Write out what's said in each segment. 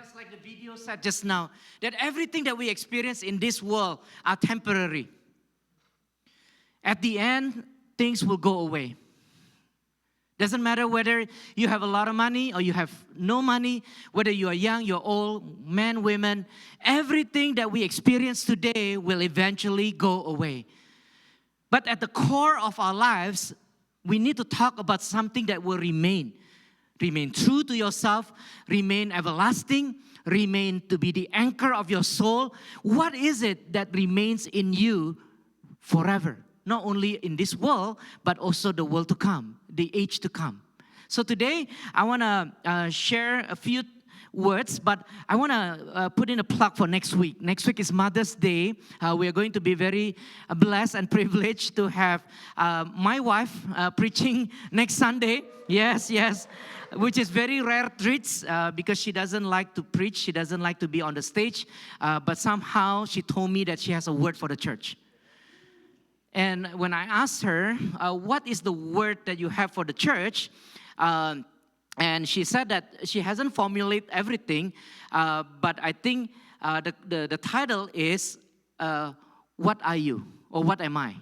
just like the video said just now, that everything that we experience in this world are temporary. At the end, things will go away. Doesn't matter whether you have a lot of money or you have no money, whether you are young, you're old, men, women, everything that we experience today will eventually go away. But at the core of our lives, we need to talk about something that will remain. Remain true to yourself, remain everlasting, remain to be the anchor of your soul. What is it that remains in you forever? Not only in this world, but also the world to come, the age to come. So today, I want to share a few words, but I want to put in a plug for next week. Next week is Mother's Day. We are going to be very blessed and privileged to have my wife preaching next Sunday. Yes, which is very rare treats because she doesn't like to preach. She doesn't like to be on the stage. But somehow she told me that she has a word for the church. And when I asked her, what is the word that you have for the church? And she said that she hasn't formulated everything, but I think the title is, What Are You? Or What Am I?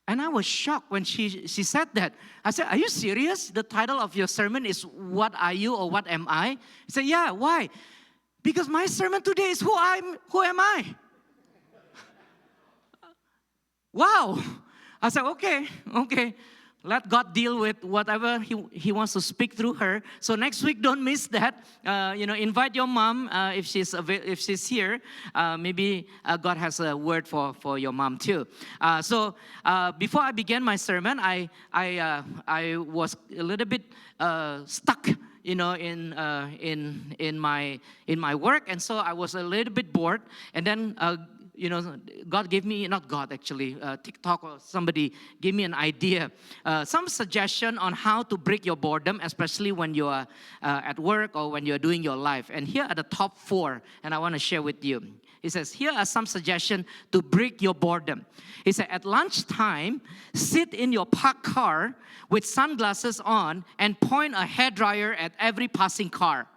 And I was shocked when she said that. I said, are you serious? The title of your sermon is What Are You or What Am I? She said, yeah, why? Because my sermon today is Who am I? Wow. I said, okay. Let God deal with whatever He wants to speak through her. So next week, don't miss that. Invite your mom if she's here. Maybe God has a word for your mom too. So before I began my sermon, I was a little bit stuck, in my work, and so I was a little bit bored, and then. God gave me, not God actually, TikTok or somebody gave me an idea, some suggestion on how to break your boredom, especially when you are at work or when you're doing your life. And here are the top 4, and I want to share with you. He says, here are some suggestions to break your boredom. He said, at lunchtime, sit in your parked car with sunglasses on and point a hairdryer at every passing car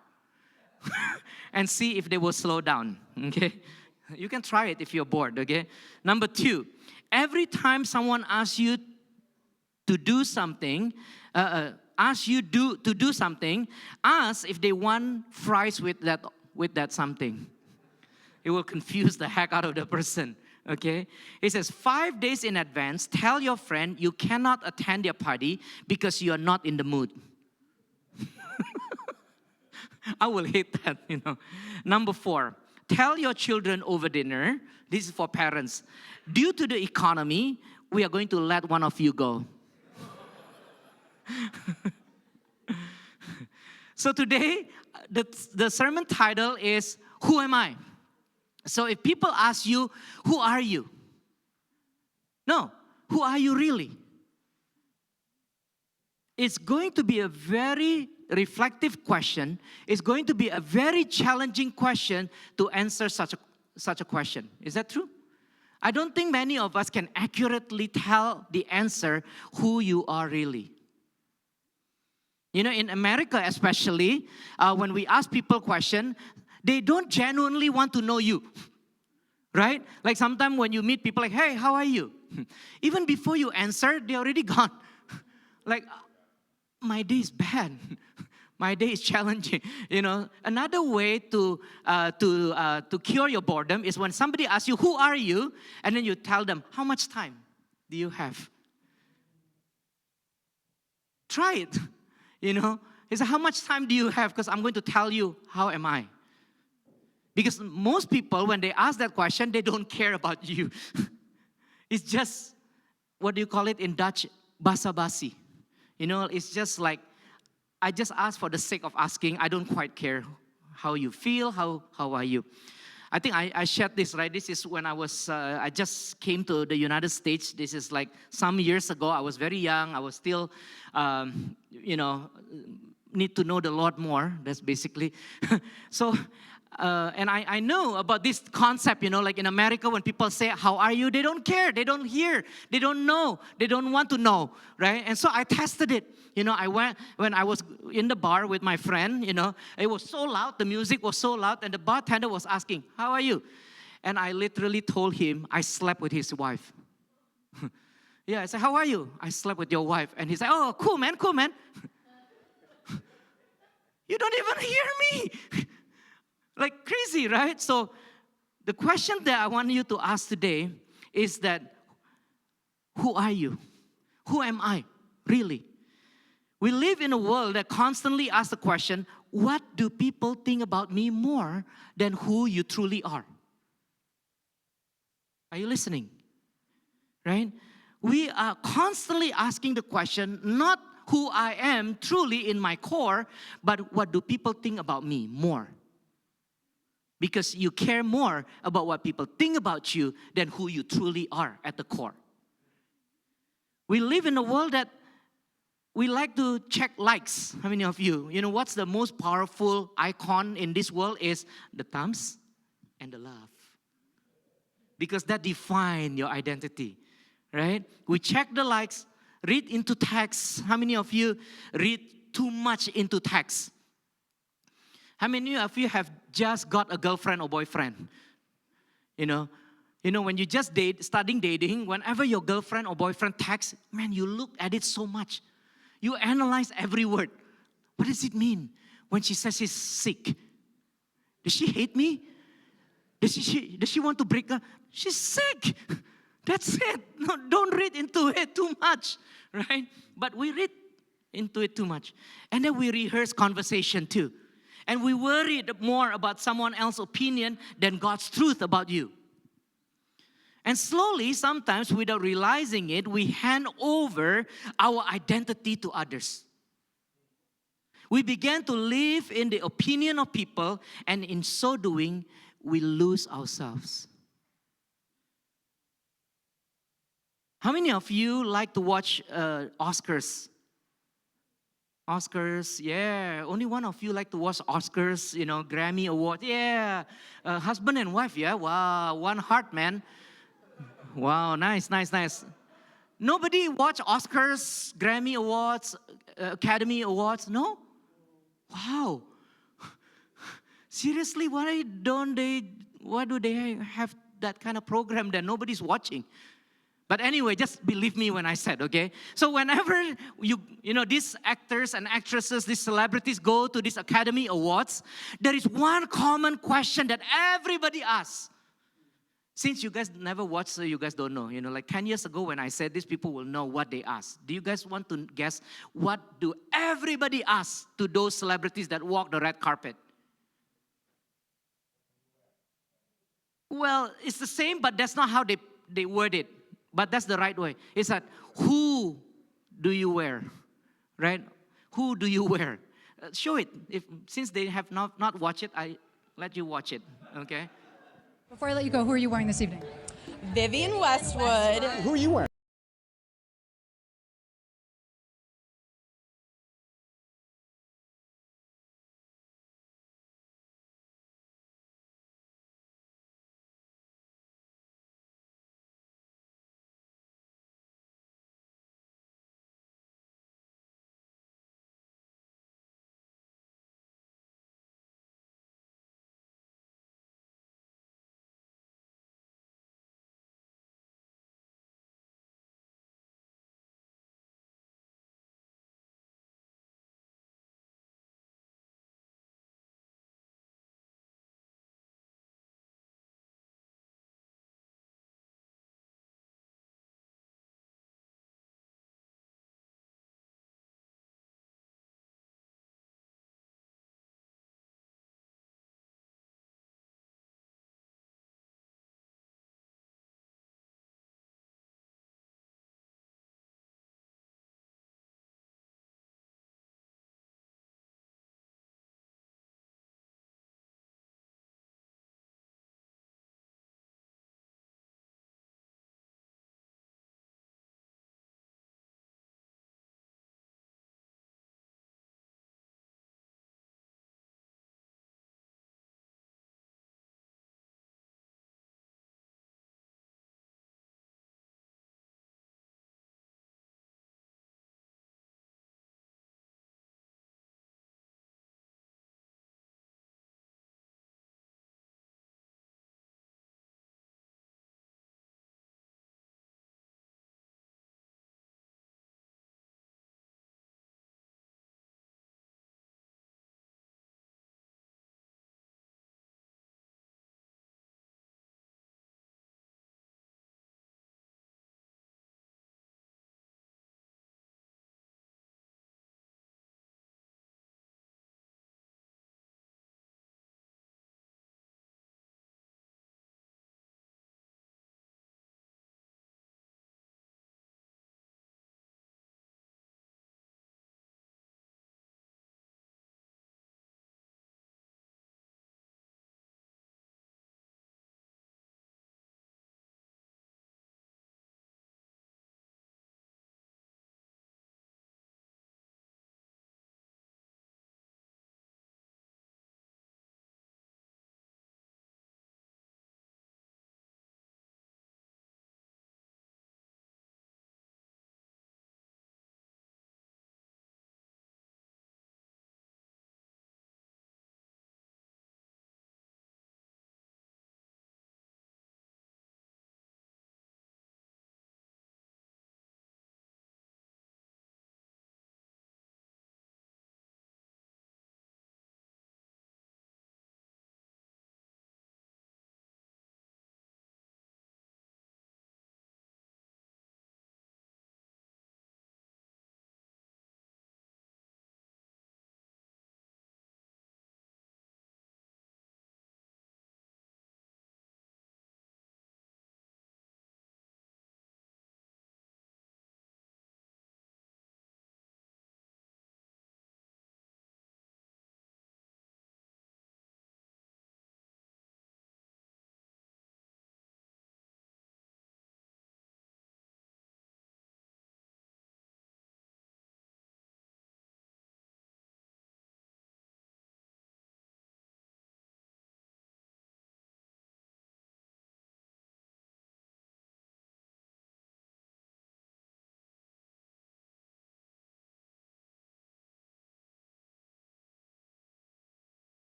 and see if they will slow down, okay? You can try it if you're bored, okay? Number 2, every time someone asks you to do something, ask if they want fries with that something. It will confuse the heck out of the person, okay? It says, 5 days in advance, tell your friend you cannot attend their party because you are not in the mood. I will hate that, Number 4, tell your children over dinner, this is for parents, due to the economy, we are going to let one of you go. So today, the sermon title is, Who Am I? So if people ask you, who are you? No, who are you really? It's going to be a very reflective question. It's going to be a very challenging question to answer such a question. Is that true? I don't think many of us can accurately tell the answer who you are really. In America especially, when we ask people questions, they don't genuinely want to know you, right? Like sometimes when you meet people like, hey, how are you? Even before you answer, they're already gone. Like, my day is bad. My day is challenging. Another way to cure your boredom is when somebody asks you, who are you? And then you tell them, how much time do you have? Try it. He said, how much time do you have? Because I'm going to tell you, how am I? Because most people, when they ask that question, they don't care about you. It's just, what do you call it in Dutch? Basa-basi. It's just like, I just ask for the sake of asking. I don't quite care how you feel, how are you? I think I shared this, right? This is when I just came to the United States. This is like some years ago. I was very young. I was still, need to know the Lord more. That's basically. So, and I know about this concept, like in America, when people say, how are you? They don't care. They don't hear. They don't know. They don't want to know, right? And so I tested it. I went, when I was in the bar with my friend, it was so loud. The music was so loud. And the bartender was asking, how are you? And I literally told him I slept with his wife. Yeah, I said, how are you? I slept with your wife. And he said, oh, cool, man, cool, man. You don't even hear me. Like crazy, right? So the question that I want you to ask today is that, who are you? Who am I, really? We live in a world that constantly asks the question, what do people think about me more than who you truly are? Are you listening? Right? We are constantly asking the question, not who I am truly in my core, but what do people think about me more? Because you care more about what people think about you than who you truly are at the core. We live in a world that we like to check likes. How many of you? What's the most powerful icon in this world is the thumbs and the love. Because that defines your identity, right? We check the likes, read into text. How many of you read too much into text? How many of you have just got a girlfriend or boyfriend? When you just starting dating, whenever your girlfriend or boyfriend texts, man, you look at it so much. You analyze every word. What does it mean when she says she's sick? Does she hate me? Does she want to break up? She's sick. That's it. No, don't read into it too much, right? But we read into it too much. And then we rehearse conversation too. And we worry more about someone else's opinion than God's truth about you. And slowly, sometimes without realizing it, we hand over our identity to others. We begin to live in the opinion of people, and in so doing, we lose ourselves. How many of you like to watch Oscars? Oscars, yeah. Only one of you like to watch Oscars, Grammy Awards. Yeah. Husband and wife, yeah. Wow, one heart, man. Wow, nice. Nobody watch Oscars, Grammy Awards, Academy Awards? No? Wow. Seriously, why do they have that kind of program that nobody's watching? But anyway, just believe me when I said, okay? So whenever these actors and actresses, these celebrities go to these Academy Awards, there is one common question that everybody asks. Since you guys never watched, so you guys don't know. Like 10 years ago when I said this, people will know what they asked. Do you guys want to guess what do everybody ask to those celebrities that walk the red carpet? Well, it's the same, but that's not how they word it. But that's the right way. It's that, who do you wear? Right? Who do you wear? Show it. Since they have not watched it, I let you watch it. Okay? Before I let you go, who are you wearing this evening? Vivian Westwood. Who are you wearing?